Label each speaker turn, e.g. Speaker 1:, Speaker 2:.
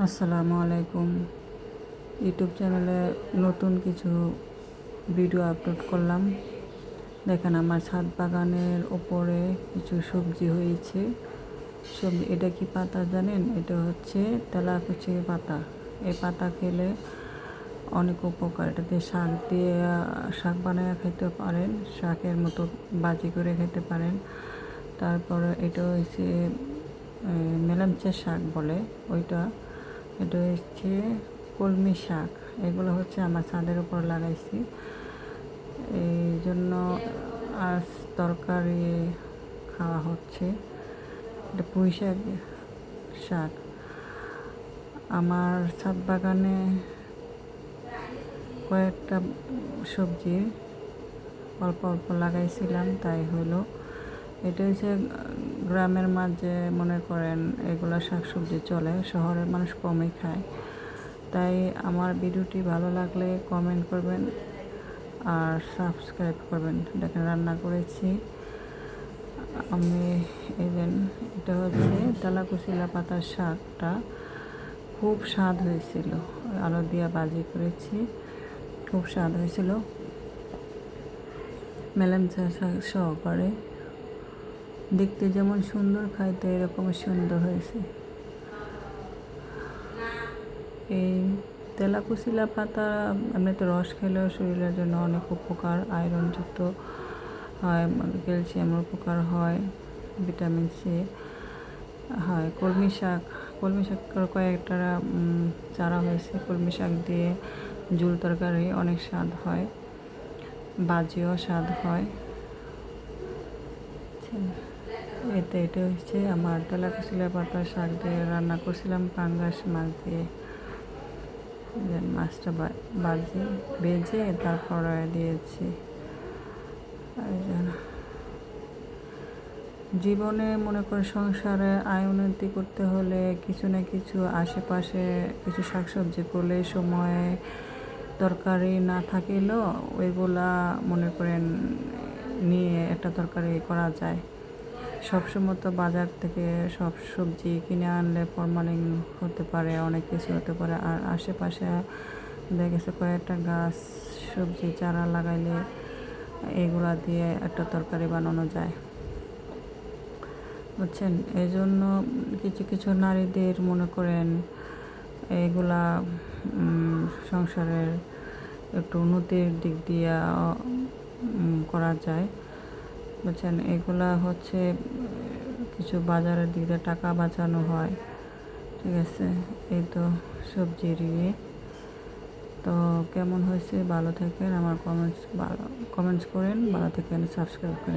Speaker 1: আসসালামু আলাইকুম। ইউটিউব চ্যানেলে নতুন কিছু ভিডিও আপলোড করলাম। দেখেন আমার ছাদ বাগানের ওপরে কিছু সবজি হয়েছে। সবজি এটা কি পাতা জানেন? এটা হচ্ছে তেলাকুচি পাতা। এই পাতা খেলে অনেক উপকার। এটাতে শাক বানায় খেতে পারেন, শাকের মতো ভাজি করে খেতে পারেন। তারপরে এটা হচ্ছে মেলামচা শাক বলে ওইটা। এটা হচ্ছে কলমি শাক। এগুলো হচ্ছে আমার ছাদের উপর লাগাইছি, এই জন্য আজ তরকারি খাওয়া হচ্ছে। এটা পুঁই শাক। আমার ছাদ বাগানে কয়েকটা সবজি অল্প অল্প লাগাইছিলাম, তাই হলো। এটা হচ্ছে গ্রামের মাঝে মনে করেন এগুলো শাকসবজি চলে, শহরের মানুষ কমই খায়। তাই আমার ভিডিওটি ভালো লাগলে কমেন্ট করবেন আর সাবস্ক্রাইব করবেন। দেখেন রান্না করেছি আমি। এটা হচ্ছে তেলাকুচিলা পাতার শাকটা, খুব স্বাদ হয়েছিল। আলু দিয়া ভাজি করেছি, খুব স্বাদ হয়েছিল মেলামচা শাক সহকারে। দেখতে যেমন সুন্দর, খাইতে এরকম সুন্দর হয়েছে। এই তেলাকুচিলা পাতা এমনিতে রস খেলেও শরীরের জন্য অনেক উপকার, আয়রনযুক্ত হয়, ক্যালসিয়ামের উপকার হয়, ভিটামিন সি হয়। কলমি শাক কয়েকটা চারা হয়েছে। কলমি শাক দিয়ে ঝোল তরকারি অনেক স্বাদ হয়, ভাজিও স্বাদ হয়। এটা হচ্ছে আমার তেলাকুচিলা পাতার শাক দিয়ে রান্না করছিলাম পাঙ্গাস মাছ দিয়ে। মাছটা ভেজে তারপরে দিয়েছি। জীবনে মনে করে সংসারে আয় উন্নতি করতে হলে কিছু না কিছু আশেপাশে কিছু শাকসবজি করলে সময় তরকারি না থাকিলেও ওইগুলা মনে করেন নিয়ে একটা তরকারি করা যায়। সবসময় তো বাজার থেকে সব সবজি কিনে আনলে ফরমালিন হতে পারে, অনেক কিছু হতে পারে। আর আশেপাশে দেখা গেছে কয়েকটা গাছ সবজি চারা লাগাইলে এগুলা দিয়ে একটা তরকারি বানানো যায়, বুঝছেন। এই জন্য কিছু কিছু নারীদের মনে করেন এগুলা সংসারের একটু উন্নতির দিক দিয়ে করা যায়, বুঝছেন। এগুলা হচ্ছে কিছু বাজারের দিক দিয়ে টাকা বাঁচানো হয়, ঠিক আছে। এই তো সবজির তো কেমন হয়েছে? ভালো থাকেন, আমার কমেন্টস করেন, ভালো থাকেন, সাবস্ক্রাইব করেন।